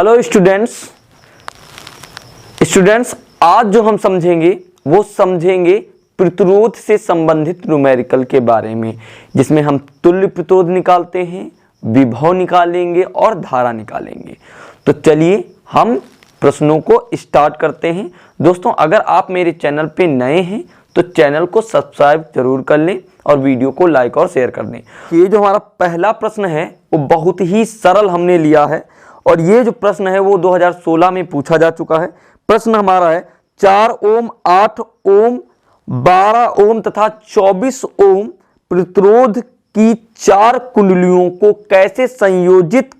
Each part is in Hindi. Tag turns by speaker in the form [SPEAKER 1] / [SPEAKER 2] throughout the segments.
[SPEAKER 1] हेलो स्टूडेंट्स, आज जो हम समझेंगे वो समझेंगे प्रतिरोध से संबंधित न्यूमेरिकल के बारे में, जिसमें हम तुल्य प्रतिरोध निकालते हैं, विभव निकालेंगे और धारा निकालेंगे। तो चलिए हम प्रश्नों को स्टार्ट करते हैं। दोस्तों, अगर आप मेरे चैनल पे नए हैं तो चैनल को सब्सक्राइब जरूर कर लें और वीडियो को लाइक और शेयर कर दें। ये जो हमारा पहला प्रश्न है वो बहुत ही सरल हमने लिया है और ये जो प्रश्न है वो 2016 में पूछा जा चुका है। प्रश्न हमारा है 4 ओम, 8 ओम, 12 ओम तथा 24 ओम प्रतिरोध की 4 कुंडलियों को कैसे संयोजित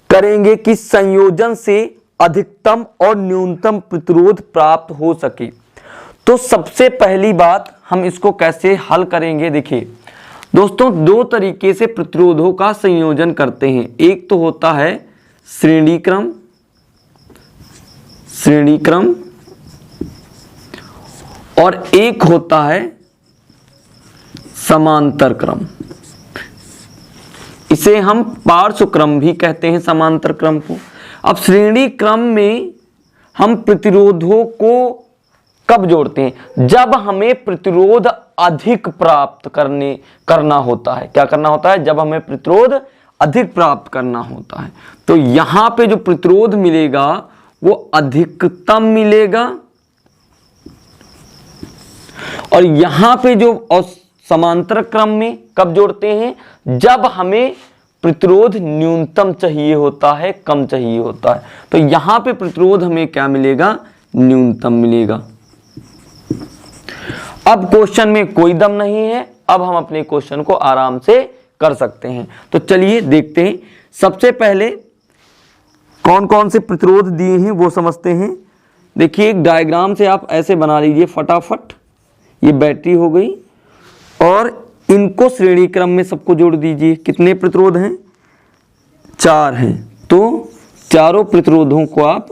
[SPEAKER 1] करेंगे कि संयोजन से अधिकतम और न्यूनतम प्रतिरोध प्राप्त हो सके। तो सबसे पहली बात हम इसको कैसे हल करेंगे। देखिए दोस्तों, दो तरीके से प्रतिरोधों का संयोजन करते हैं। एक तो होता है श्रेणी क्रम और एक होता है समांतर क्रम। इसे हम पार्श्व क्रम भी कहते हैं, समांतर क्रम को। अब श्रेणी क्रम में हम प्रतिरोधों को कब जोड़ते हैं? जब हमें प्रतिरोध अधिक प्राप्त करना होता है। क्या करना होता है? जब हमें प्रतिरोध अधिक प्राप्त करना होता है। तो यहां पे जो प्रतिरोध मिलेगा वो अधिकतम मिलेगा और यहां पे जो समांतर क्रम में कब जोड़ते हैं? जब हमें प्रतिरोध न्यूनतम चाहिए होता है, कम चाहिए होता है। तो यहां पे प्रतिरोध हमें क्या मिलेगा? न्यूनतम मिलेगा। अब क्वेश्चन में कोई दम नहीं है, अब हम अपने क्वेश्चन को आराम से कर सकते हैं। तो चलिए देखते हैं। सबसे पहले कौन कौन से प्रतिरोध दिए हैं वो समझते हैं। देखिए एक डायग्राम से आप ऐसे बना लीजिए फटाफट। ये बैटरी हो गई और इनको श्रेणी क्रम में सबको जोड़ दीजिए। कितने प्रतिरोध हैं? 4 हैं। तो चारों प्रतिरोधों को आप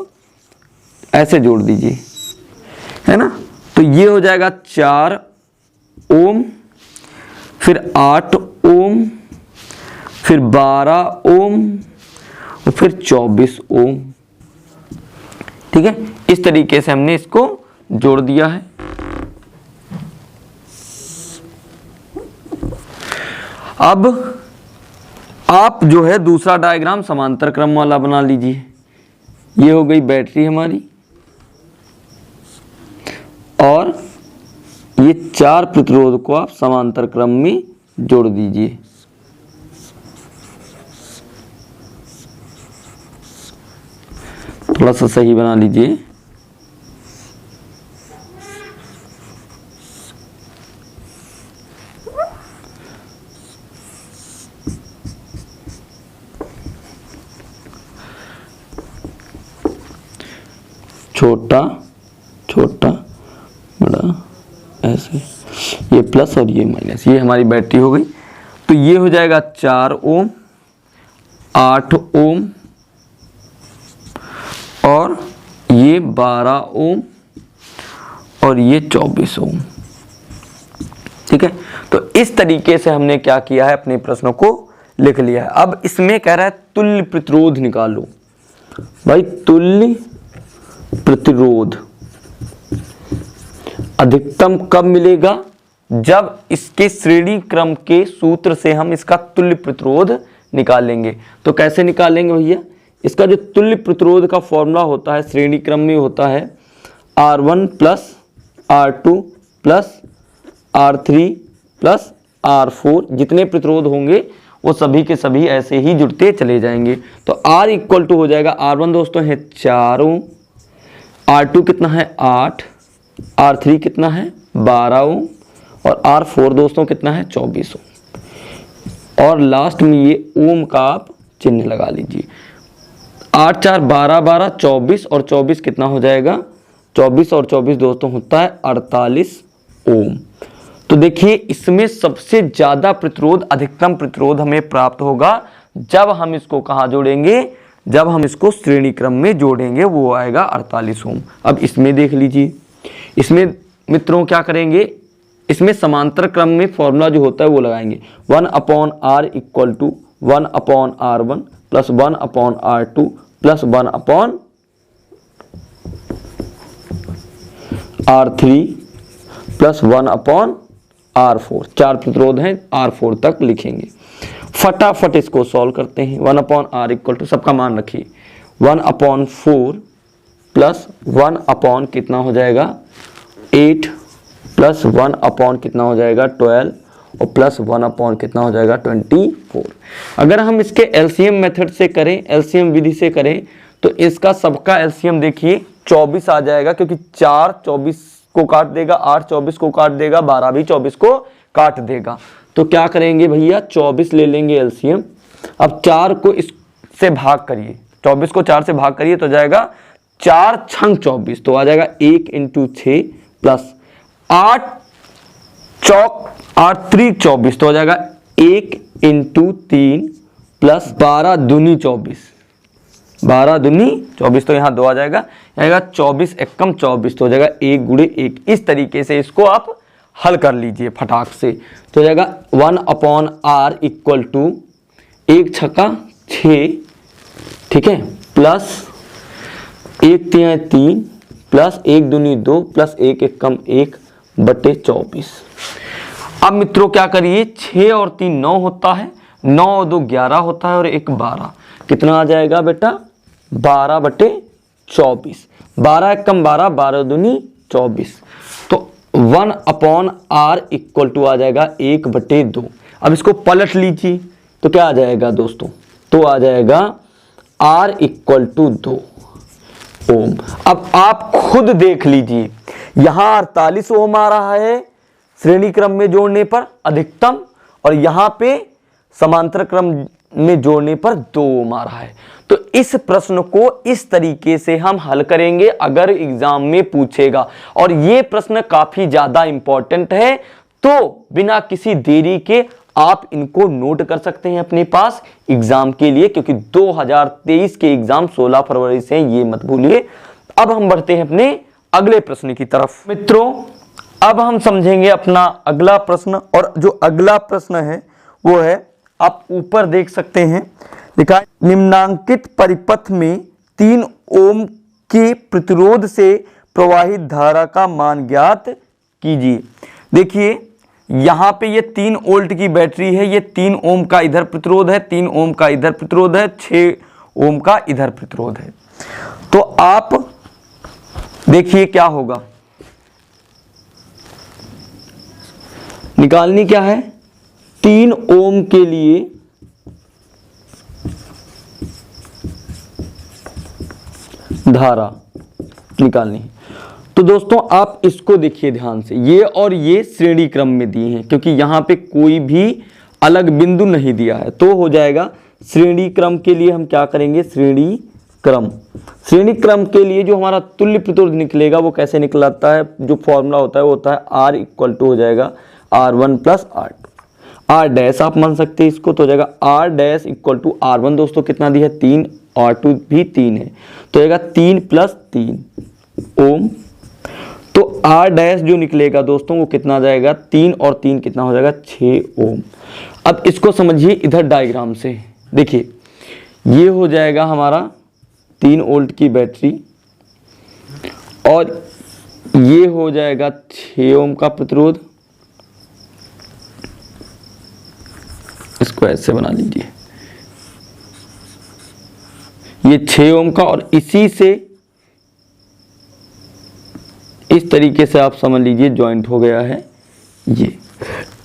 [SPEAKER 1] ऐसे जोड़ दीजिए, है ना। तो ये हो जाएगा 4 ओम, फिर 8 ओम, फिर 12 ओम और फिर 24 ओम। ठीक है, इस तरीके से हमने इसको जोड़ दिया है। अब आप जो है दूसरा डायग्राम समांतर क्रम वाला बना लीजिए। ये हो गई बैटरी हमारी और ये 4 प्रतिरोध को आप समांतर क्रम में जोड़ दीजिए। थोड़ा सा सही बना लीजिए। छोटा छोटा बड़ा ऐसे, ये प्लस और ये माइनस, ये हमारी बैटरी हो गई। तो ये हो जाएगा 4 ओम, 8 ओम और ये 12 ओम और ये 24 ओम। ठीक है, तो इस तरीके से हमने क्या किया है, अपने प्रश्नों को लिख लिया है। अब इसमें कह रहा है तुल्य प्रतिरोध निकालो। भाई तुल्य प्रतिरोध अधिकतम कब मिलेगा? जब इसके श्रेणी क्रम के सूत्र से हम इसका तुल्य प्रतिरोध निकालेंगे। तो कैसे निकालेंगे भैया? इसका जो तुल्य प्रतिरोध का फॉर्मूला होता है श्रेणी क्रम में होता है R1 plus R2 plus R3 plus R4। जितने प्रतिरोध होंगे वो सभी के सभी ऐसे ही जुड़ते चले जाएंगे। तो R इक्वल टू हो जाएगा, R1 दोस्तों है 4 ओम, R2 कितना है 8, R3 कितना है 12 ओम और R4 दोस्तों कितना है 24 ओम। और लास्ट में ये ओम का आप चिन्ह लगा लीजिए। 8 4 12 12 24 और 24 कितना हो जाएगा? 24 और 24 दोस्तों होता है 48 ओम। तो देखिए इसमें सबसे ज्यादा प्रतिरोध, अधिकतम प्रतिरोध हमें प्राप्त होगा जब हम इसको कहाँ जोड़ेंगे? जब हम इसको श्रेणी क्रम में जोड़ेंगे, वो आएगा 48 ओम। अब इसमें देख लीजिए, इसमें मित्रों क्या करेंगे? इसमें समांतर क्रम में फॉर्मूला जो होता है वो लगाएंगे। 1/R equal to 1/R1 plus 1/R2 plus 1 upon R3 plus 1 upon R4। 4 प्रतिरोध हैं, R4 तक लिखेंगे। फटाफट इसको सॉल्व करते हैं। 1 अपॉन R इक्वल टू, सबका मान रखिए, 1 अपॉन 4 प्लस 1 अपॉन कितना हो जाएगा 8 प्लस 1 अपॉन कितना हो जाएगा 12 और प्लस 1 अपॉन कितना हो जाएगा 24। अगर हम इसके एलसीएम मेथड से करें, एलसीएम विधि से करें, तो इसका सबका एलसीएम देखिए 24 आ जाएगा, क्योंकि 4 24 को काट देगा, 8 24 को काट देगा, 12 भी 24 को काट देगा। तो क्या करेंगे भैया, 24 ले लेंगे एलसीएम। अब 4 को इससे भाग करिए, 24 को 4 से भाग करिए तो जाएगा 4 छंग 24, तो आ जाएगा 1 इंटू 6 प्लस 8 चौक 8 3 24, तो हो जाएगा 1 इंटू 3 प्लस 12 दूनी 24, 12 दूनी 24, तो यहाँ 2 आ जाएगा, 24 एकम 24, तो हो जाएगा 1 गुणे 1। इस तरीके से इसको आप हल कर लीजिए फटाक से। तो हो जाएगा 1 अपॉन R इक्वल टू 1 छक्का 6, ठीक है, प्लस 1 3 3 प्लस 1 दूनी 2 प्लस 1 एकम 1 बटे 24। अब मित्रों क्या करिए, 6 और 3 9 होता है, 9 और 2 11 होता है और 1 12, कितना आ जाएगा बेटा 12 बटे 24, 12 एकम 12, 12 दूनी 24। तो 1 अपॉन R इक्वल टू आ जाएगा 1 बटे 2। अब इसको पलट लीजिए तो क्या आ जाएगा दोस्तों, तो आ जाएगा R इक्वल टू 2 ओम। अब आप खुद देख लीजिए, यहां 48 ओम आ रहा है श्रेणी क्रम में जोड़ने पर अधिकतम, और यहां पे समांतर क्रम में जोड़ने पर 2 ओम आ रहा है। तो इस प्रश्न को इस तरीके से हम हल करेंगे अगर एग्जाम में पूछेगा, और ये प्रश्न काफी ज्यादा इंपॉर्टेंट है, तो बिना किसी देरी के आप इनको नोट कर सकते हैं अपने पास एग्जाम के लिए, क्योंकि 2023 के एग्जाम 16 फरवरी से हैं, ये मत भूलिए। अब हम बढ़ते हैं अपने अगले प्रश्न की तरफ। मित्रों अब हम समझेंगे अपना अगला प्रश्न, और जो अगला प्रश्न है वो है, आप ऊपर देख सकते हैं लिखा है, निम्नांकित परिपथ में 3 ओम के प्रतिरोध से प्रवाहित धारा का मान ज्ञात कीजिए। देखिए यहां पे ये 3 वोल्ट की बैटरी है, ये 3 ओम का इधर प्रतिरोध है, 3 ओम का इधर प्रतिरोध है, 6 ओम का इधर प्रतिरोध है। तो आप देखिए क्या होगा, निकालनी क्या है, 3 ओम के लिए धारा निकालनी है। तो दोस्तों आप इसको देखिए ध्यान से, ये और ये श्रेणी क्रम में दिए हैं, क्योंकि यहां पे कोई भी अलग बिंदु नहीं दिया है, तो हो जाएगा श्रेणी क्रम के लिए हम क्या करेंगे, श्रेणी क्रम के लिए जो हमारा तुल्य प्रतिरोध निकलेगा वो कैसे निकलता है, जो फॉर्मूला होता है वो होता है R इक्वल टू हो जाएगा R1 plus R2, R dash आप मान सकते हैं इसको, तो हो जाएगा R dash equal to R1 दोस्तों कितना दिया है 3, R2 भी 3 है, तो हो जाएगा 3 प्लस 3 ओम। तो R डैश जो निकलेगा दोस्तों वो कितना आ जाएगा, 3 और 3 कितना हो जाएगा 6 ओम। अब इसको समझिए इधर डायग्राम से, देखिए ये हो जाएगा हमारा 3 वोल्ट की बैटरी, और ये हो जाएगा 6 ओम का प्रतिरोध, इसको ऐसे बना लीजिए, ये 6 ओम का, और इसी से इस तरीके से आप समझ लीजिए ज्वाइंट हो गया है, ये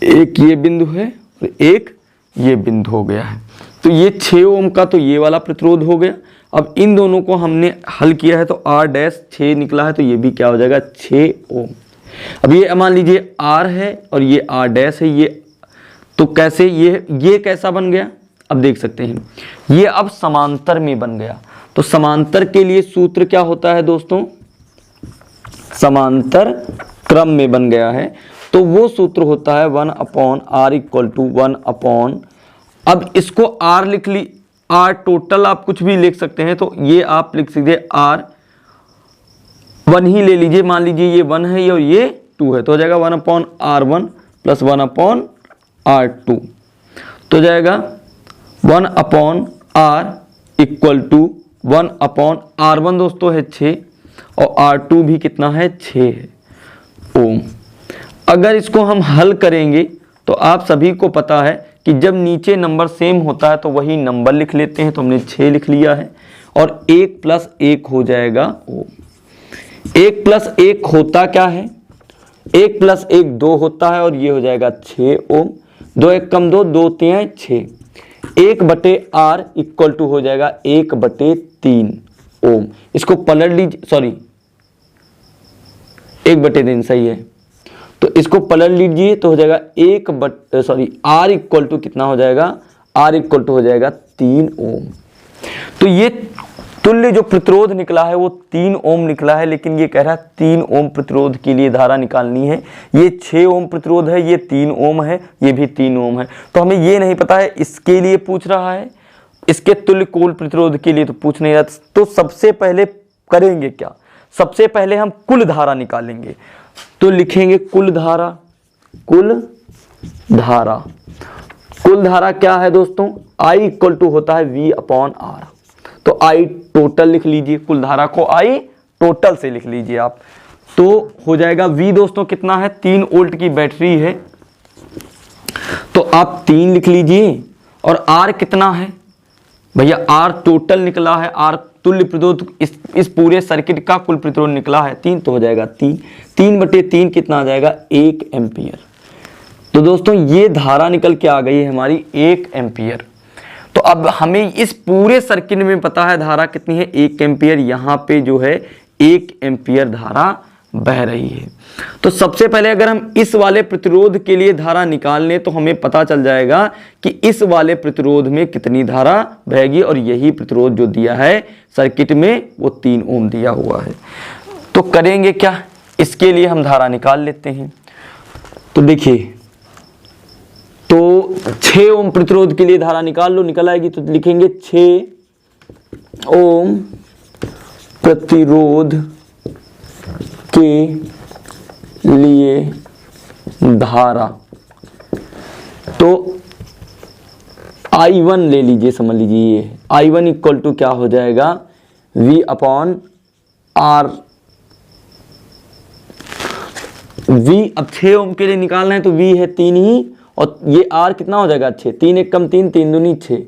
[SPEAKER 1] एक ये बिंदु है और एक ये बिंदु हो गया है। तो ये 6 ओम का तो ये वाला प्रतिरोध हो गया। अब इन दोनों को हमने हल किया है तो R डैश 6 निकला है, तो ये भी क्या हो जाएगा 6 ओम। अब ये मान लीजिए R है और ये R डैश है, ये तो कैसे ये कैसा बन गया, अब देख सकते हैं ये अब समांतर में बन गया। तो समांतर के लिए सूत्र क्या होता है दोस्तों, समांतर क्रम में बन गया है, तो वो सूत्र होता है 1 upon R equal to 1 upon, अब इसको R लिख ली, R टोटल आप कुछ भी लिख सकते हैं, तो ये आप लिख सकते हैं R 1 ही ले लीजिए, मान लीजिए ये 1 है और ये 2 है, तो हो जाएगा 1 upon R1 plus 1 upon R2, तो हो जाएगा 1 upon R equal to 1/R1 दोस्तों है 6 और R2 भी कितना है 6 है ओम। अगर इसको हम हल करेंगे तो आप सभी को पता है कि जब नीचे नंबर सेम होता है तो वही नंबर लिख लेते हैं, तो हमने 6 लिख लिया है और 1 + 1 हो जाएगा ओम। 1 + 1 होता क्या है, 1 + 1 2 होता है और ये हो जाएगा 6 ओम। 2 1 कम 2, 2 3 6, 1/R इक्वल टू हो जाएगा 1/3 ओम। इसको पलट लीजिए, सॉरी 1/3 सही है, तो इसको पलट लीजिए तो हो जाएगा R इक्वल टू कितना हो जाएगा, R इक्वल टू हो जाएगा 3 ओम। तो ये तुल्य जो प्रतिरोध निकला है वो 3 ओम निकला है, लेकिन ये कह रहा है 3 ओम प्रतिरोध के लिए धारा निकालनी है। ये 6 ओम प्रतिरोध है, ये 3 ओम है, ये भी 3 ओम है। तो हमें ये नहीं पता है इसके लिए पूछ रहा है, इसके तुल्य कुल प्रतिरोध के लिए तो पूछ नहीं रहा। तो सबसे पहले करेंगे क्या, सबसे पहले हम कुल धारा निकालेंगे। तो लिखेंगे कुल धारा। कुल धारा क्या है दोस्तों, I इक्वल टू होता है V/R। तो I टोटल लिख लीजिए, कुल धारा को I टोटल से लिख लीजिए आप, तो हो जाएगा V दोस्तों कितना है, 3 वोल्ट की बैटरी है तो आप 3 लिख लीजिए। और R कितना है भैया, R टोटल निकला है, R तुल्य प्रतिरोध इस पूरे सर्किट का कुल प्रतिरोध निकला है 3, तो हो जाएगा 3/3 कितना आ जाएगा 1 एम्पियर। तो दोस्तों ये धारा निकल के आ गई है हमारी 1 एम्पियर। तो अब हमें इस पूरे सर्किट में पता है धारा कितनी है 1 एम्पियर। यहाँ पे जो है 1 एम्पियर धारा बह रही है। तो सबसे पहले अगर हम इस वाले प्रतिरोध के लिए धारा निकाल लें तो हमें पता चल जाएगा कि इस वाले प्रतिरोध में कितनी धारा बहेगी, और यही प्रतिरोध जो दिया है सर्किट में वो 3 ओम दिया हुआ है। तो करेंगे क्या, इसके लिए हम धारा निकाल लेते हैं। तो देखिए, तो 6 ओम प्रतिरोध के लिए धारा निकाल लो, निकल आएगी। तो लिखेंगे 6 ओम प्रतिरोध के लिए धारा, तो I1 ले लीजिए, समझ लीजिए I1 इक्वल टू क्या हो जाएगा V/R। V अब 6 ओम के लिए निकालना है तो V है 3 ही, और ये R कितना हो जाएगा 6, 3 1 कम 3, 3 दूनी 6,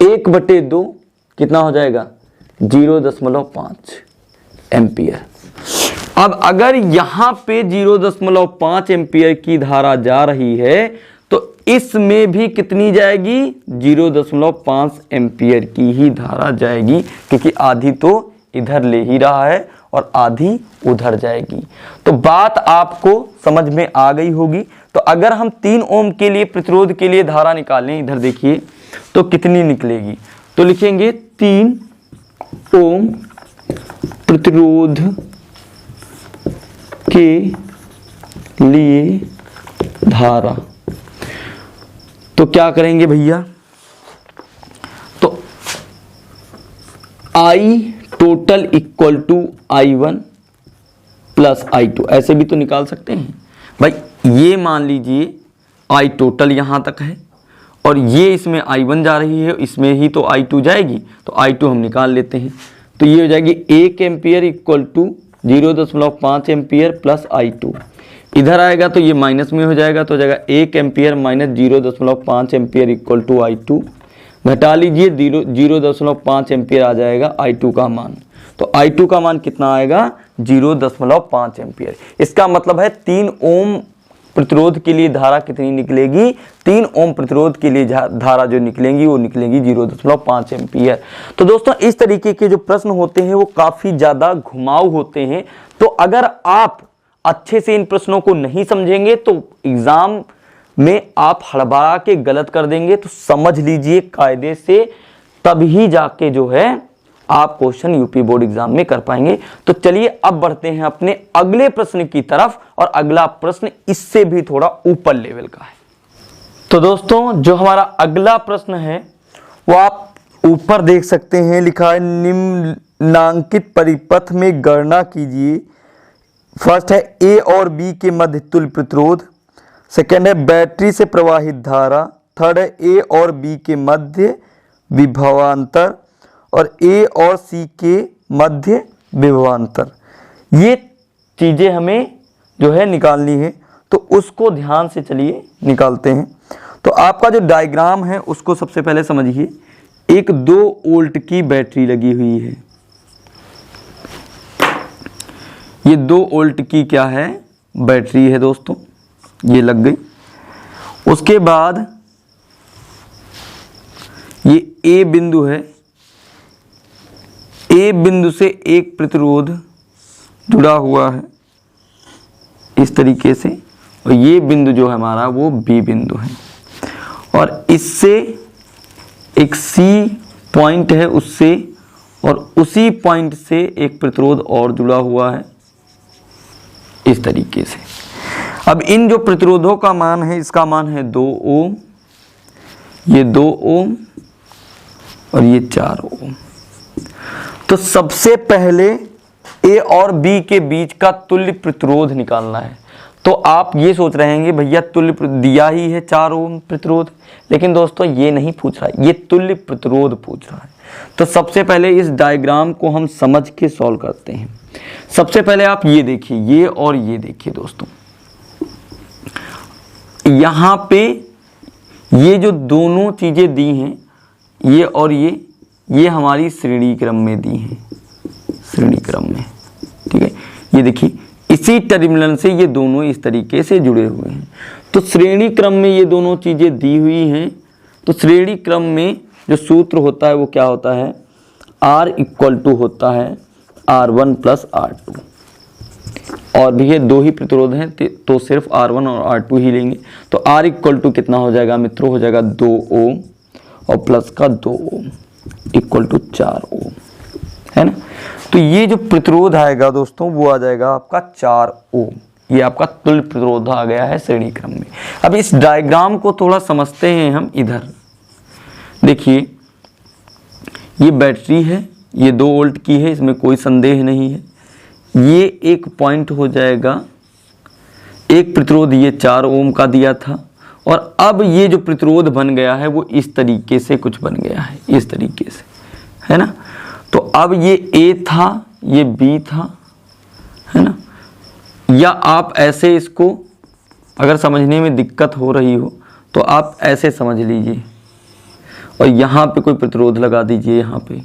[SPEAKER 1] 1/2 कितना हो जाएगा 0.5 एम्पियर। अब अगर यहाँ पे 0.5 एम्पियर की धारा जा रही है तो इसमें भी कितनी जाएगी 0.5 एम्पियर की ही धारा जाएगी, क्योंकि आधी तो इधर ले ही रहा है और आधी उधर जाएगी। तो बात आपको समझ में आ गई होगी। तो अगर हम 3 ओम के लिए प्रतिरोध के लिए धारा निकालें, इधर देखिए तो कितनी निकलेगी। तो लिखेंगे 3 ओम प्रतिरोध के लिए धारा, तो क्या करेंगे भैया, तो I total equal to I1 plus I2, ऐसे भी तो निकाल सकते हैं भाई। ये मान लीजिए I टोटल यहाँ तक है और ये इसमें I1 जा रही है, इसमें ही तो I2 जाएगी, तो I2 हम निकाल लेते हैं। तो ये हो जाएगी 1 ampere equal to 0.5 ampere plus I2। इधर आएगा तो ये माइनस में हो जाएगा, तो हो जाएगा 1 ampere minus 0.5 ampere equal to I2। घटा लीजिए 0.5 एम्पियर आ जाएगा I2 का मान। तो I2 का मान कितना आएगा 0.5 एम्पियर। इसका मतलब है 3 ओम प्रतिरोध के लिए धारा कितनी निकलेगी, 3 ओम प्रतिरोध के लिए धारा जो निकलेंगी वो निकलेंगी 0.5 एम्पियर। तो दोस्तों इस तरीके के जो प्रश्न होते हैं वो काफ़ी ज़्यादा घुमाऊ होते हैं। तो अगर आप अच्छे से इन प्रश्नों को नहीं समझेंगे तो एग्ज़ाम में आप हड़बड़ा के गलत कर देंगे। तो समझ लीजिए कायदे से, तभी जाके जो है आप क्वेश्चन यूपी बोर्ड एग्जाम में कर पाएंगे। तो चलिए अब बढ़ते हैं अपने अगले प्रश्न की तरफ, और अगला प्रश्न इससे भी थोड़ा ऊपर लेवल का है। तो दोस्तों जो हमारा अगला प्रश्न है वो आप ऊपर देख सकते हैं, लिखा है निम्नांकित परिपथ में गणना कीजिए। फर्स्ट है ए और बी के मध्य तुल्य प्रतिरोध, सेकेंड है बैटरी से प्रवाहित धारा, थर्ड है ए और बी के मध्य विभवांतर, और ए और सी के मध्य विभवांतर, ये चीज़ें हमें जो है निकालनी है। तो उसको ध्यान से चलिए निकालते हैं। तो आपका जो डायग्राम है उसको सबसे पहले समझिए। एक 2 वोल्ट की बैटरी लगी हुई है, ये 2 वोल्ट की क्या है, बैटरी है दोस्तों, ये लग गई। उसके बाद ये ए बिंदु है, ए बिंदु से एक प्रतिरोध जुड़ा हुआ है इस तरीके से, और ये बिंदु जो है हमारा वो बी बिंदु है, और इससे एक सी पॉइंट है उससे, और उसी पॉइंट से एक प्रतिरोध और जुड़ा हुआ है इस तरीके से। अब इन जो प्रतिरोधों का मान है, इसका मान है 2 ओम, ये 2 ओम और ये 4 ओम। तो सबसे पहले ए और बी के बीच का तुल्य प्रतिरोध निकालना है। तो आप ये सोच रहे हैं भैया तुल्य दिया ही है 4 ओम प्रतिरोध, लेकिन दोस्तों ये नहीं पूछ रहा है, ये तुल्य प्रतिरोध पूछ रहा है। तो सबसे पहले इस डायग्राम को हम समझ के सॉल्व करते हैं। सबसे पहले आप ये देखिए, ये और ये देखिए दोस्तों, यहाँ पे ये जो दोनों चीज़ें दी हैं, ये और ये हमारी श्रेणी क्रम में दी हैं, श्रेणी क्रम में, ठीक है। ये देखिए इसी टर्मिनल से ये दोनों इस तरीके से जुड़े हुए हैं। तो श्रेणी क्रम में ये दोनों चीज़ें दी हुई हैं। तो श्रेणी क्रम में जो सूत्र होता है वो क्या होता है, R इक्वल टू होता है R1 प्लस R2, और भी ये 2 ही प्रतिरोध हैं तो सिर्फ R1 और R2 ही लेंगे। तो R इक्वल टू कितना हो जाएगा मित्रों, हो जाएगा 2 ओम और प्लस का 2 ओम इक्वल टू 4 ओम, है ना। तो ये जो प्रतिरोध आएगा दोस्तों वो आ जाएगा आपका 4 ओम, ये आपका तुल्य प्रतिरोध आ गया है श्रेणी क्रम में। अब इस डायग्राम को थोड़ा समझते हैं हम। इधर देखिए ये बैटरी है, ये 2 वोल्ट की है, इसमें कोई संदेह नहीं है। ये एक पॉइंट हो जाएगा, एक प्रतिरोध ये 4 ओम का दिया था, और अब ये जो प्रतिरोध बन गया है वो इस तरीके से कुछ बन गया है, इस तरीके से, है ना। तो अब ये A था, ये B था, है ना। या आप ऐसे इसको, अगर समझने में दिक्कत हो रही हो तो आप ऐसे समझ लीजिए, और यहाँ पे कोई प्रतिरोध लगा दीजिए, यहाँ पे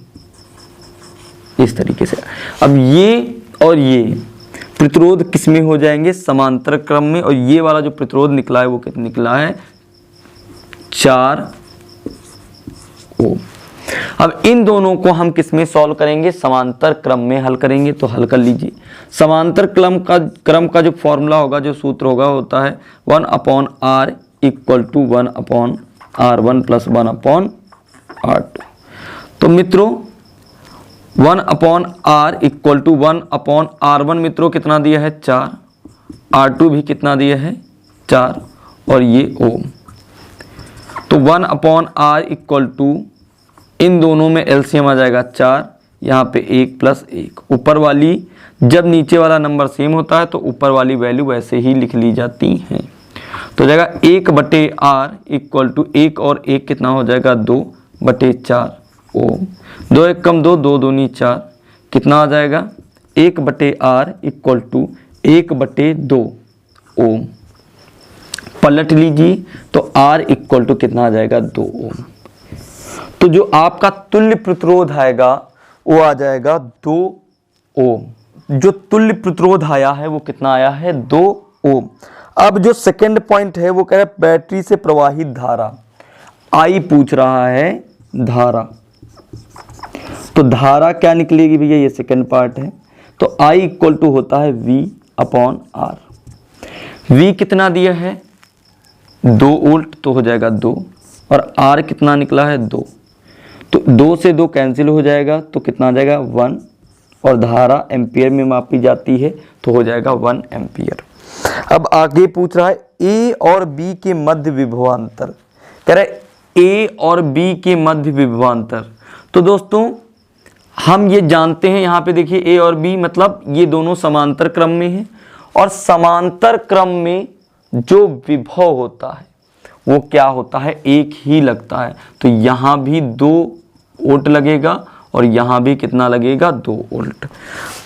[SPEAKER 1] इस तरीके से। अब ये और ये प्रतिरोध किस में हो जाएंगे, समांतर क्रम में, और ये वाला जो प्रतिरोध निकला है वो कितना निकला है, 4 ओम। अब इन दोनों को हम किस में सॉल्व करेंगे, समांतर क्रम में हल करेंगे। तो हल कर लीजिए। समांतर क्रम का जो फॉर्मूला होगा, जो सूत्र होगा, होता है 1/r equal to 1/r1 plus 1/r2। तो मित्रों 1/r इक्वल टू 1/r1 मित्रों कितना दिया है, 4, R2 भी कितना दिया है, 4, और ये ओम। तो 1/r इक्वल टू, इन दोनों में एलसीएम आ जाएगा 4, यहाँ पे 1 प्लस 1। ऊपर वाली, जब नीचे वाला नंबर सेम होता है तो ऊपर वाली वैल्यू वैसे ही लिख ली जाती हैं। तो हो जाएगा 1/r इक्वल टू 1 और 1 कितना हो जाएगा, 2/4 ओम। 2 1 कम 2, 2 दूनी 4, कितना आ जाएगा, 1/r इक्वल टू 1/2 ओम। पलट लीजिए तो r इक्वल टू कितना आ जाएगा, 2 ओम। तो जो आपका तुल्य प्रतिरोध आएगा वो आ जाएगा 2 ओम। जो तुल्य प्रतिरोध आया है वो कितना आया है, 2 ओम। अब जो सेकंड पॉइंट है वो कह रहा है बैटरी से प्रवाहित धारा, आई पूछ रहा है धारा। तो धारा क्या निकलेगी भैया, ये सेकंड पार्ट है। तो आई इक्वल टू होता है V/R। V कितना दिया है, 2 वोल्ट, तो हो जाएगा 2, और R कितना निकला है, 2। तो 2 से 2 कैंसिल हो जाएगा, तो कितना आ जाएगा, 1, और धारा एम्पियर में मापी जाती है तो हो जाएगा 1 एम्पियर। अब आगे पूछ रहा है A और B के मध्य विभवांतर, कह रहा है A और B के मध्य विभवांतर। तो दोस्तों हम ये जानते हैं, यहाँ पे देखिए A और B मतलब ये दोनों समांतर क्रम में हैं, और समांतर क्रम में जो विभव होता है वो क्या होता है, एक ही लगता है। तो यहाँ भी 2 वोल्ट लगेगा और यहाँ भी कितना लगेगा 2 वोल्ट।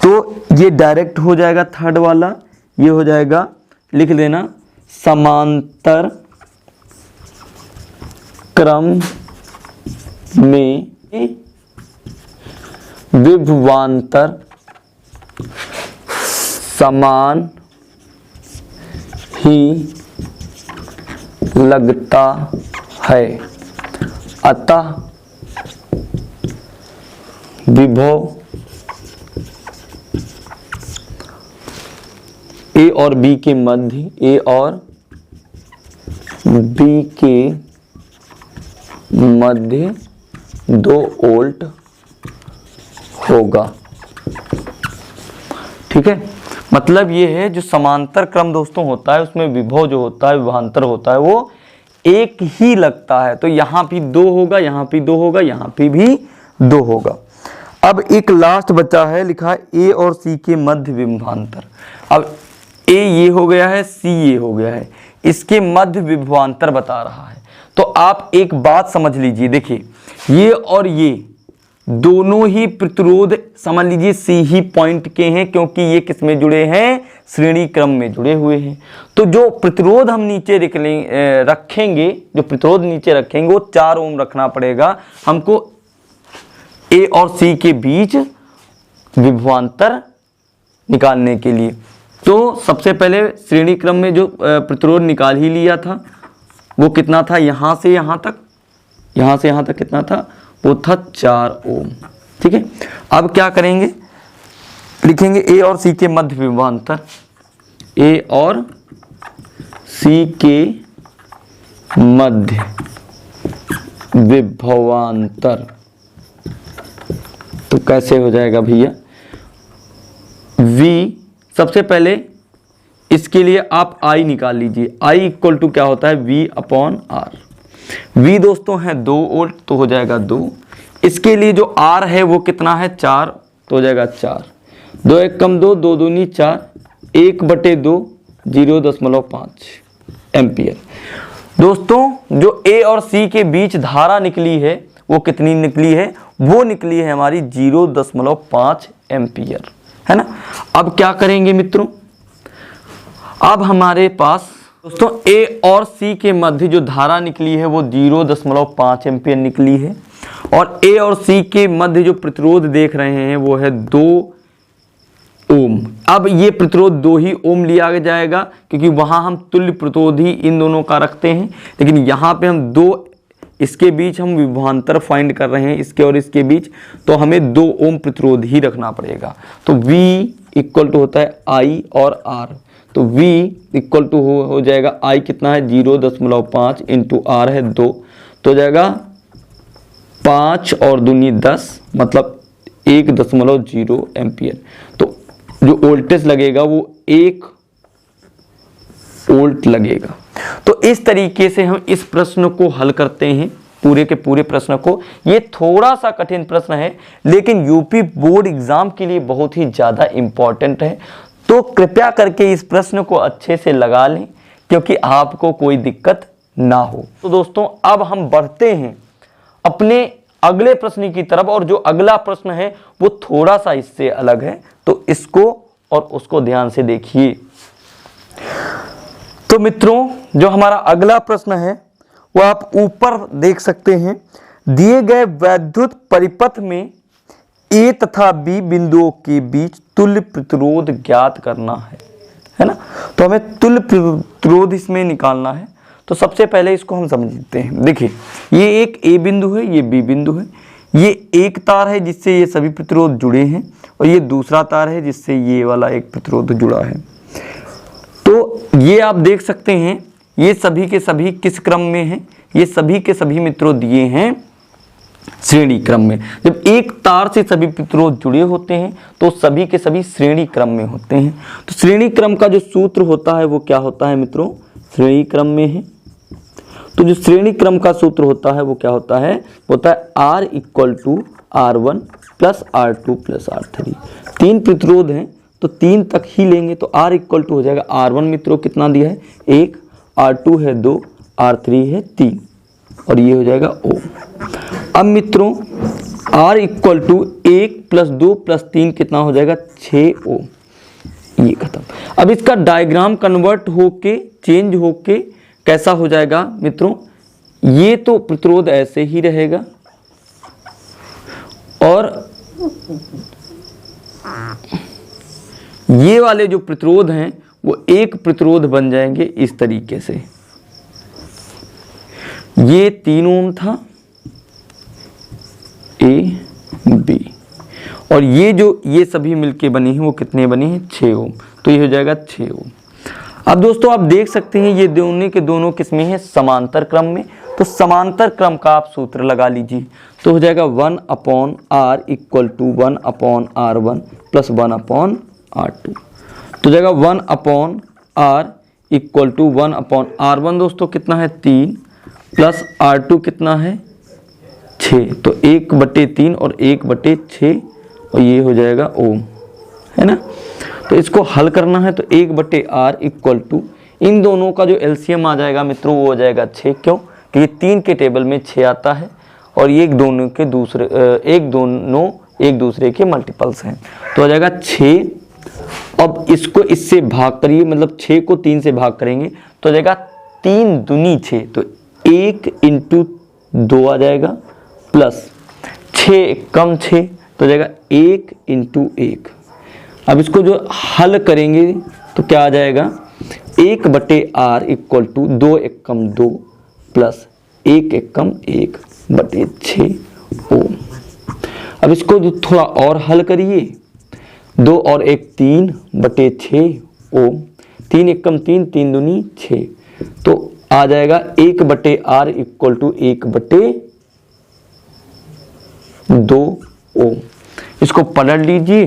[SPEAKER 1] तो ये डायरेक्ट हो जाएगा थर्ड वाला, ये हो जाएगा, लिख देना, समांतर क्रम में विभवांतर समान ही लगता है, अतः विभव ए और बी के मध्य, ए और बी के मध्य 2 वोल्ट होगा। ठीक है, मतलब ये है जो समांतर क्रम दोस्तों होता है उसमें विभव जो होता है, विभवांतर होता है, वो एक ही लगता है। तो यहाँ भी 2 होगा, यहाँ भी 2 होगा, यहाँ पे भी 2 होगा। अब एक लास्ट बचा है, लिखा है ए और सी के मध्य विभवांतर। अब ए ये हो गया है, सी ये हो गया है, इसके मध्य विभवांतर बता रहा है। तो आप एक बात समझ लीजिए, देखिए ये और ये दोनों ही प्रतिरोध समझ लीजिए सी ही पॉइंट के हैं, क्योंकि ये किस में जुड़े हैं, श्रेणी क्रम में जुड़े हुए हैं। तो जो प्रतिरोध हम नीचे रखेंगे, जो प्रतिरोध नीचे रखेंगे वो 4 ओम रखना पड़ेगा हमको ए और सी के बीच विभवांतर निकालने के लिए। तो सबसे पहले श्रेणी क्रम में जो प्रतिरोध निकाल ही लिया था वो कितना था, यहाँ से यहाँ तक, यहाँ से यहाँ तक कितना था, वो था 4 ओम। ठीक है, अब क्या करेंगे, लिखेंगे ए और सी के मध्य विभवांतर, ए और सी के मध्य विभवांतर। तो कैसे हो जाएगा भैया, V सबसे पहले इसके लिए आप I निकाल लीजिए, I इक्वल टू क्या होता है, V अपॉन R। V दोस्तों है 2 वोल्ट, तो हो जाएगा 2। इसके लिए जो R है वो कितना है, 4, तो हो जाएगा 4। 2 1 कम 2, 2 दूनी 4, 1/2 0.5 एम्पियर। दोस्तों जो A और C के बीच धारा निकली है वो कितनी निकली है, वो निकली है हमारी 0.5 एम्पियर, है ना। अब क्या करेंगे मित्रों, अब हमारे पास दोस्तों A और C के मध्य जो धारा निकली है वो 0.5 एम्पियर निकली है, और A और C के मध्य जो प्रतिरोध देख रहे हैं वो है 2 ओम। अब ये प्रतिरोध 2 ही ओम लिया जाएगा, क्योंकि वहां हम तुल्य प्रतिरोध ही इन दोनों का रखते हैं, लेकिन यहाँ पे हम 2, इसके बीच हम विभवांतर फाइंड कर रहे हैं, इसके और इसके बीच, तो हमें 2 ओम प्रतिरोध ही रखना पड़ेगा। तो V इक्वल टू होता है I और R, तो V इक्वल टू हो जाएगा I कितना है 0.5 इंटू R है 2, तो हो जाएगा 5 और दूनी 10, मतलब 1.0 एम्पियर। तो जो वोल्टेज लगेगा वो 1 वोल्ट लगेगा। तो इस तरीके से हम इस प्रश्न को हल करते हैं, पूरे के पूरे प्रश्न को। ये थोड़ा सा कठिन प्रश्न है, लेकिन यूपी बोर्ड एग्जाम के लिए बहुत ही ज़्यादा इम्पॉर्टेंट है। तो कृपया करके इस प्रश्न को अच्छे से लगा लें, क्योंकि आपको कोई दिक्कत ना हो। तो दोस्तों अब हम बढ़ते हैं अपने अगले प्रश्न की तरफ, और जो अगला प्रश्न है वो थोड़ा सा इससे अलग है, तो इसको और उसको ध्यान से देखिए। तो मित्रों जो हमारा अगला प्रश्न है वो आप ऊपर देख सकते हैं, दिए गए वैद्युत परिपथ में A तथा B बिंदुओं के बीच तुल्य प्रतिरोध ज्ञात करना है ना। तो हमें तुल्य प्रतिरोध इसमें निकालना है। तो सबसे पहले इसको हम समझते हैं। देखिए ये एक A बिंदु है, ये B बिंदु है, ये एक तार है जिससे ये सभी प्रतिरोध जुड़े हैं, और ये दूसरा तार है जिससे ये वाला एक प्रतिरोध जुड़ा है। तो ये आप देख सकते हैं ये सभी के सभी किस क्रम में हैं, ये सभी के सभी मित्रों दिए हैं श्रेणी क्रम में। जब एक तार से सभी प्रतिरोध जुड़े होते हैं तो सभी के सभी श्रेणी क्रम में होते हैं। तो श्रेणी क्रम का जो सूत्र होता है वो क्या होता है मित्रों, श्रेणी क्रम में है। तो जो श्रेणी क्रम का सूत्र होता है वो क्या होता है, R equal to R1 plus R2 plus R3। 3 प्रतिरोध हैं तो 3 तक ही लेंगे, तो R इक्वल टू हो जाएगा R1 मित्रों कितना दिया है 1, R2 है 2, R3 है 3, और ये हो जाएगा O। अब मित्रों R equal to 1 plus 2 plus 3 कितना हो जाएगा 6 ओम। ये खत्म। अब इसका डायग्राम कन्वर्ट होके चेंज होके कैसा हो जाएगा मित्रों, ये तो प्रतिरोध ऐसे ही रहेगा और ये वाले जो प्रतिरोध हैं वो एक प्रतिरोध बन जाएंगे इस तरीके से। ये 3 ओम था ए बी, और ये सभी मिलके बने हैं वो कितने बने हैं 6 ओम। तो ये हो जाएगा 6 ओम। अब दोस्तों आप देख सकते हैं ये दोनों के दोनों किसमें है, समांतर क्रम में। तो समांतर क्रम का आप सूत्र लगा लीजिए। तो हो जाएगा 1/r equal to 1/r1 plus 1/r2। तो हो जाएगा 1/r इक्वल टू 1/r1 दोस्तों कितना है 3 प्लस r2 कितना है 6। तो 1/3 और 1/6 और ये हो जाएगा ओम, है ना। तो इसको हल करना है तो 1/r इक्वल टू इन दोनों का जो एलसीएम आ जाएगा मित्रों वो हो जाएगा 6। क्यों, क्योंकि 3 के टेबल में 6 आता है और ये दोनों एक दूसरे के मल्टीपल्स हैं। तो हो जाएगा 6। अब इसको इससे भाग करिए, मतलब 6 को 3 से भाग करेंगे तो हो जाएगा 3 दूनी 6। तो 1 × 2 आ जाएगा प्लस 6 कम 6 तो हो जाएगा 1 × 1। अब इसको जो हल करेंगे तो क्या आ जाएगा 1/r इक्वल टू 2 × 1 = 2 प्लस 1 × 1 = 1/6 ओम। अब इसको जो थोड़ा और हल करिए 2 और 1 3/6 ओम। 3 × 1 = 3, 3 दूनी 6। तो आ जाएगा 1/r इक्वल टू 1/2 ओम। इसको पलट लीजिए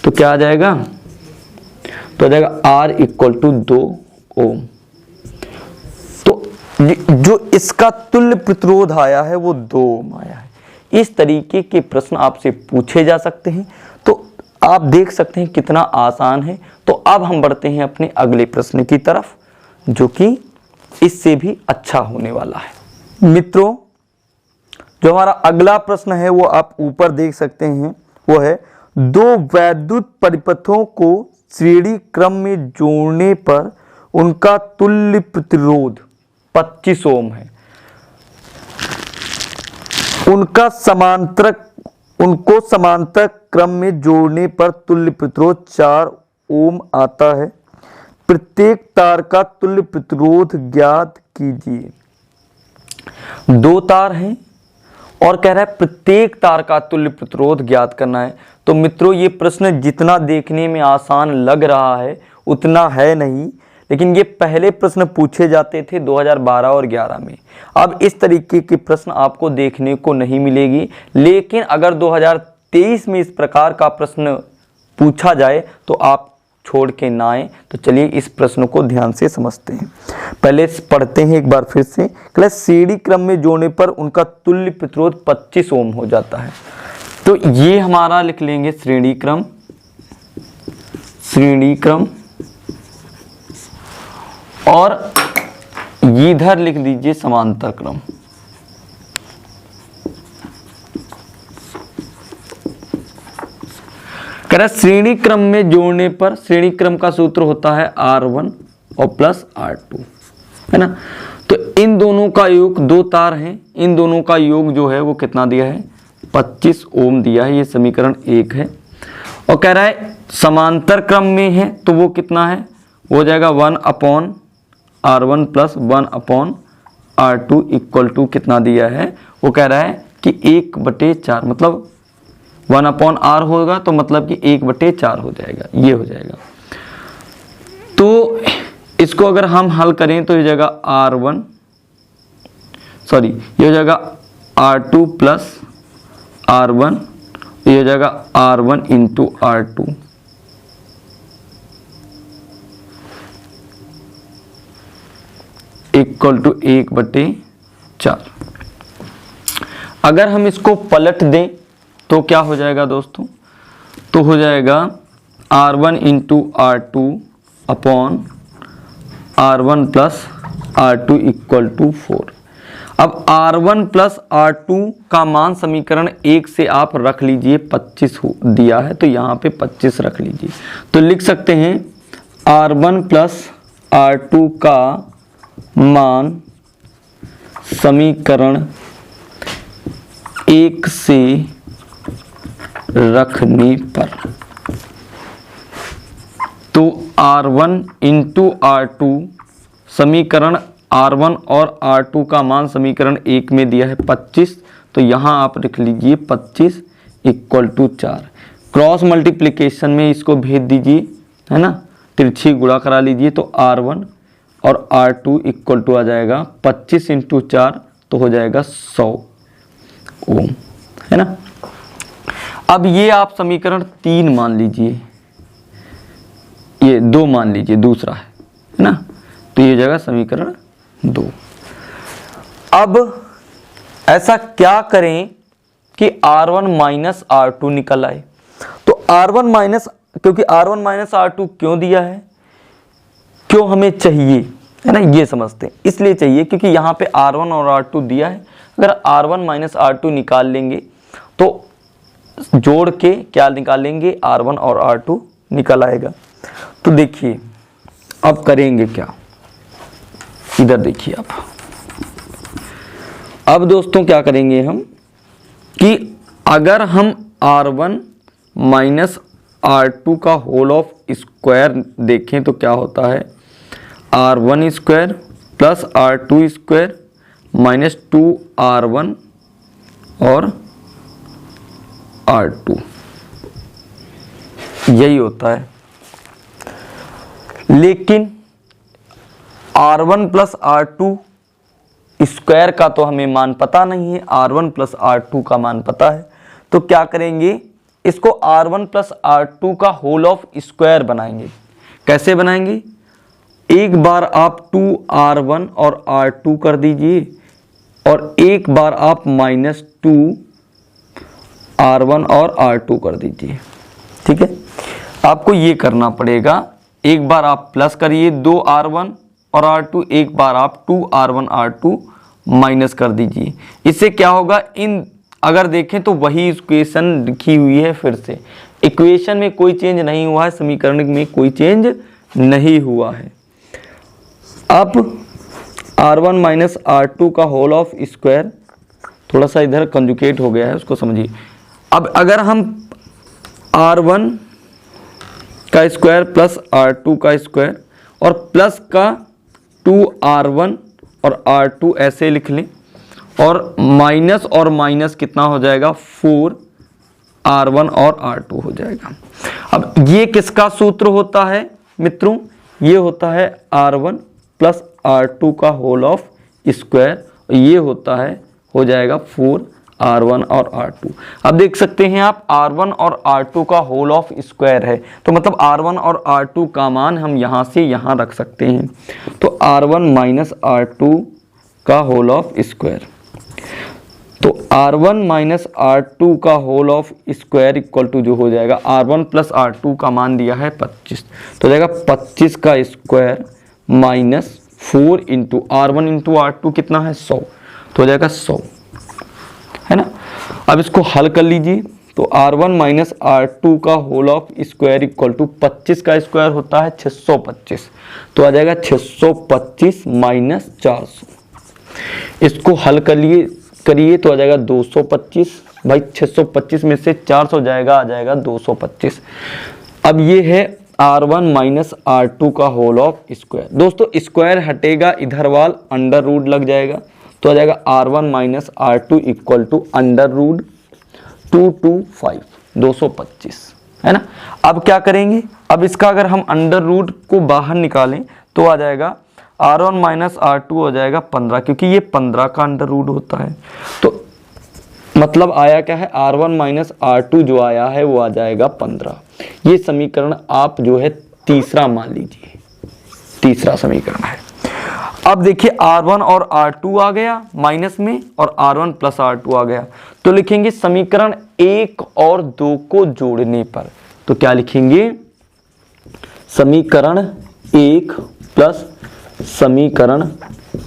[SPEAKER 1] तो क्या आ जाएगा, तो आ जाएगा r इक्वल टू 2 ओम। तो जो इसका तुल्य प्रतिरोध आया है वो 2 ओम आया है। इस तरीके के प्रश्न आपसे पूछे जा सकते हैं। तो आप देख सकते हैं कितना आसान है। तो अब हम बढ़ते हैं अपने अगले प्रश्न की तरफ जो कि इससे भी अच्छा होने वाला है। मित्रों जो हमारा अगला प्रश्न है वो आप ऊपर देख सकते हैं, वो है 2 वैद्युत परिपथों को श्रेणी क्रम में जोड़ने पर उनका तुल्य प्रतिरोध 25 ओम है। उनको समांतर क्रम में जोड़ने पर तुल्य प्रतिरोध 4 ओम आता है। प्रत्येक तार का तुल्य प्रतिरोध ज्ञात कीजिए। 2 तार हैं और कह रहा है प्रत्येक तार का तुल्य प्रतिरोध ज्ञात करना है। तो मित्रों ये प्रश्न जितना देखने में आसान लग रहा है उतना है नहीं, लेकिन ये पहले प्रश्न पूछे जाते थे 2012 और 11 में। अब इस तरीके के प्रश्न आपको देखने को नहीं मिलेगी, लेकिन अगर 2023 में इस प्रकार का प्रश्न पूछा जाए तो आप छोड़ के ना आए। तो चलिए इस प्रश्न को ध्यान से समझते हैं। पहले पढ़ते हैं एक बार फिर से। श्रेणी क्रम में जोड़ने पर उनका तुल्य प्रतिरोध 25 ओम हो जाता है। तो ये हमारा लिख लेंगे श्रेणी क्रम और इधर लिख दीजिए समांतर क्रम। श्रेणी क्रम में जोड़ने पर श्रेणी क्रम का सूत्र होता है R1 और प्लस R2, है ना। तो इन दोनों का योग 2 तार हैं, इन दोनों का योग जो है वो कितना दिया है 25 ओम दिया है। ये समीकरण 1 है। और कह रहा है समांतर क्रम में है तो वो कितना है, वो हो जाएगा 1/R1 plus 1/R2 equal to कितना दिया है, वो कह रहा है कि 1/4, मतलब 1/R होगा तो मतलब कि 1/4 हो जाएगा, ये हो जाएगा। तो इसको अगर हम हल करें तो ये हो जाएगा ये हो जाएगा R2 प्लस R1, ये हो जाएगा R1 into R2 equal to 1/4। अगर हम इसको पलट दें तो क्या हो जाएगा दोस्तों, तो हो जाएगा R1 into R2 upon R1 plus R2 equal to 4। अब R1 प्लस R2 का मान समीकरण 1 से आप रख लीजिए, 25 दिया है तो यहाँ पे 25 रख लीजिए। तो लिख सकते हैं R1 प्लस R2 का मान समीकरण 1 से रखने पर, तो R1 इंटू R2 समीकरण R1 और R2 का मान समीकरण 1 में दिया है 25, तो यहाँ आप लिख लीजिए 25 इक्वल टू 4। क्रॉस मल्टीप्लिकेशन में इसको भेज दीजिए, है ना, तिरछी गुणा करा लीजिए, तो R1 और R2 इक्वल टू आ जाएगा 25 इंटू 4 तो हो जाएगा 100 ओम, है ना। अब ये आप समीकरण 3 मान लीजिए, ये 2 मान लीजिए, दूसरा है ना, तो ये जगह समीकरण 2। अब ऐसा क्या करें कि R1 माइनस R2 निकल आए, तो R1 माइनस, क्योंकि R1 माइनस R2 क्यों दिया है, क्यों हमें चाहिए, है ना, ये समझते हैं। इसलिए चाहिए क्योंकि यहाँ पे R1 और R2 दिया है, अगर R1 माइनस R2 निकाल लेंगे तो जोड़ के क्या निकालेंगे, R1 और R2 निकल आएगा। तो देखिए अब करेंगे क्या, इधर देखिए आप। अब दोस्तों क्या करेंगे हम कि अगर हम R1 माइनस R2 का होल ऑफ स्क्वायर देखें तो क्या होता है, R1 square plus R2 square minus 2R1 और R2, यही होता है। लेकिन R1 प्लस R2 स्क्वायर का तो हमें मान पता नहीं है, R1 प्लस R2 का मान पता है। तो क्या करेंगे, इसको R1 प्लस R2 का होल ऑफ स्क्वायर बनाएंगे। कैसे बनाएंगे, एक बार आप 2R1 और R2 कर दीजिए और एक बार आप माइनस 2R1 और R2 कर दीजिए, ठीक है। आपको ये करना पड़ेगा, एक बार आप प्लस करिए 2R1 और R2, एक बार आप 2R1 R2 माइनस कर दीजिए। इससे क्या होगा, इन अगर देखें तो वही इक्वेशन लिखी हुई है, फिर से इक्वेशन में कोई चेंज नहीं हुआ है, समीकरण में कोई चेंज नहीं हुआ है। अब R1 माइनस R2 का होल ऑफ स्क्वायर, थोड़ा सा इधर कंजुकेट हो गया है, उसको समझिए। अब अगर हम R1 का स्क्वायर प्लस R2 का स्क्वायर और प्लस का 2R1 और R2 ऐसे लिख लें, और माइनस और माइनस कितना हो जाएगा, 4R1 और R2 हो जाएगा। अब ये किसका सूत्र होता है मित्रों, ये होता है R1 प्लस R2 का होल ऑफ स्क्वायर, ये होता है, हो जाएगा 4R1 और R2। अब देख सकते हैं आप, R1 और R2 का होल ऑफ स्क्वायर है, तो मतलब R1 और R2 का मान हम यहाँ से यहाँ रख सकते हैं। तो R1 माइनस R2 का होल ऑफ स्क्वायर, तो R1 माइनस R2 का whole of square equal to जो हो जाएगा, R1 प्लस R2 का मान दिया है 25, तो हो जाएगा 25 का square minus 4 into R1 into R2 कितना है, 100, तो हो जाएगा 100, है ना। अब इसको हल कर लीजिए, तो R1 माइनस R2 का whole of square equal to 25 का स्क्वायर होता है 625, तो आ जाएगा 625 माइनस 400। इसको हल करिए तो आ जाएगा 225, भाई 625 में से 400 जाएगा, आ जाएगा 225। अब ये है R1 माइनस R2 का होल ऑफ स्क्वायर। दोस्तों स्क्वायर हटेगा, इधर वाल अंडर रूट लग जाएगा, तो आ जाएगा R1 minus R2 equal to under root 225, 225, है ना। अब क्या करेंगे, अब इसका अगर हम अंडर रूट को बाहर निकालें तो आ जाएगा R1 माइनस R2 हो जाएगा 15, क्योंकि ये 15 का अंडर रूट होता है। तो मतलब आया क्या है, R1 माइनस R2 जो आया है वो आ जाएगा 15। ये समीकरण आप जो है तीसरा मान लीजिए, तीसरा समीकरण है। अब देखिए R1 और R2 आ गया माइनस में और R1 प्लस R2 आ गया, तो लिखेंगे समीकरण 1 और 2 को जोड़ने पर, तो क्या लिखेंगे, समीकरण 1 प्लस समीकरण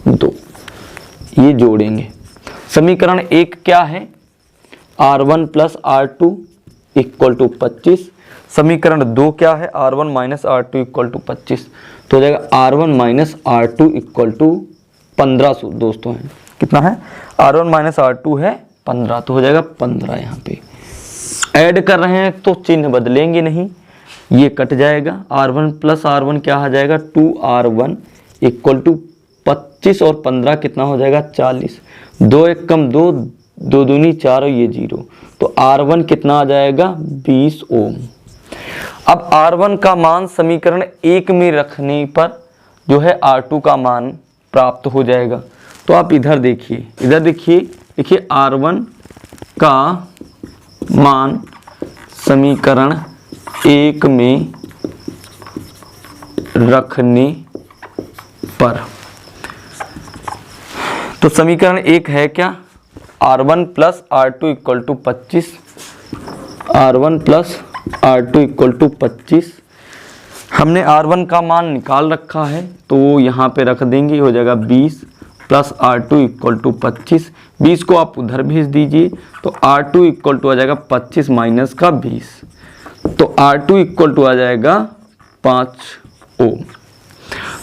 [SPEAKER 1] 2, ये जोड़ेंगे। समीकरण 1 क्या है, R1 plus R2 equal to 25। समीकरण 2 क्या है, R1 minus R2 equal to 25। तो हो जाएगा R1 minus R2 equal to 15 दोस्तों है, कितना है, R1 माइनस R2 है 15, तो हो जाएगा 15। यहाँ पे ऐड कर रहे हैं तो चिन्ह बदलेंगे नहीं, ये कट जाएगा। R1 प्लस R1 क्या आ जाएगा, 2R1 इक्वल टू 25 और 15 कितना हो जाएगा, 40। 2 एक कम 2, 2 दूनी 4 और ये 0, तो R1 कितना आ जाएगा, 20 ओम। अब R1 का मान समीकरण 1 में रखने पर जो है R2 का मान प्राप्त हो जाएगा। तो आप इधर देखिए, देखिए R1 का मान समीकरण 1 में रखने पर, तो समीकरण 1 है क्या, R1 plus R2 equal to 25, R1 plus R2 equal to 25। हमने R1 का मान निकाल रखा है तो यहाँ पे रख देंगे, हो जाएगा 20 प्लस R2 इक्वल टू 25। 20 को आप उधर भेज दीजिए तो R2 इक्वल टू आ जाएगा 25 माइनस का 20, तो R2 इक्वल टू आ जाएगा 5 ओम।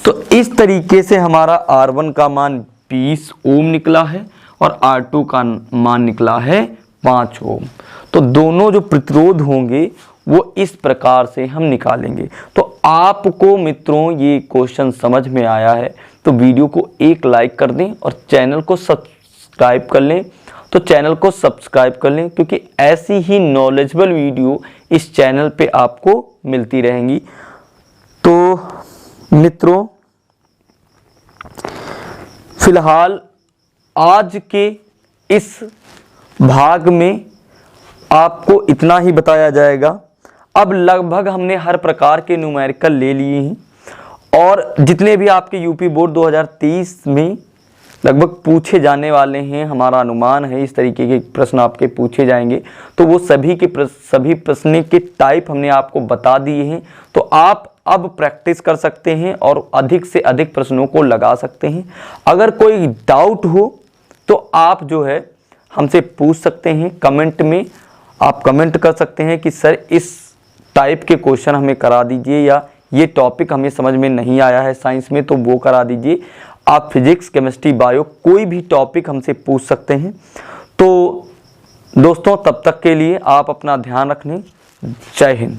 [SPEAKER 1] तो इस तरीके से हमारा R1 का मान 20 ओम निकला है और R2 का मान निकला है 5 ओम। तो दोनों जो प्रतिरोध होंगे वो इस प्रकार से हम निकालेंगे। तो आपको मित्रों ये क्वेश्चन समझ में आया है तो वीडियो को एक लाइक कर दें और चैनल को सब्सक्राइब कर लें। तो चैनल को सब्सक्राइब कर लें क्योंकि ऐसी ही नॉलेजेबल वीडियो इस चैनल पे आपको मिलती रहेंगी। तो मित्रों फिलहाल आज के इस भाग में आपको इतना ही बताया जाएगा। अब लगभग हमने हर प्रकार के न्यूमेरिकल ले लिए हैं और जितने भी आपके यूपी बोर्ड 2023 में लगभग पूछे जाने वाले हैं, हमारा अनुमान है इस तरीके के प्रश्न आपके पूछे जाएंगे, तो वो सभी प्रश्न के टाइप हमने आपको बता दिए हैं। तो आप अब प्रैक्टिस कर सकते हैं और अधिक से अधिक प्रश्नों को लगा सकते हैं। अगर कोई डाउट हो तो आप जो है हमसे पूछ सकते हैं कमेंट में। आप कमेंट कर सकते हैं कि सर इस टाइप के क्वेश्चन हमें करा दीजिए या ये टॉपिक हमें समझ में नहीं आया है साइंस में तो वो करा दीजिए। आप फिजिक्स, केमिस्ट्री, बायो कोई भी टॉपिक हमसे पूछ सकते हैं। तो दोस्तों तब तक के लिए आप अपना ध्यान रखें। जय हिंद।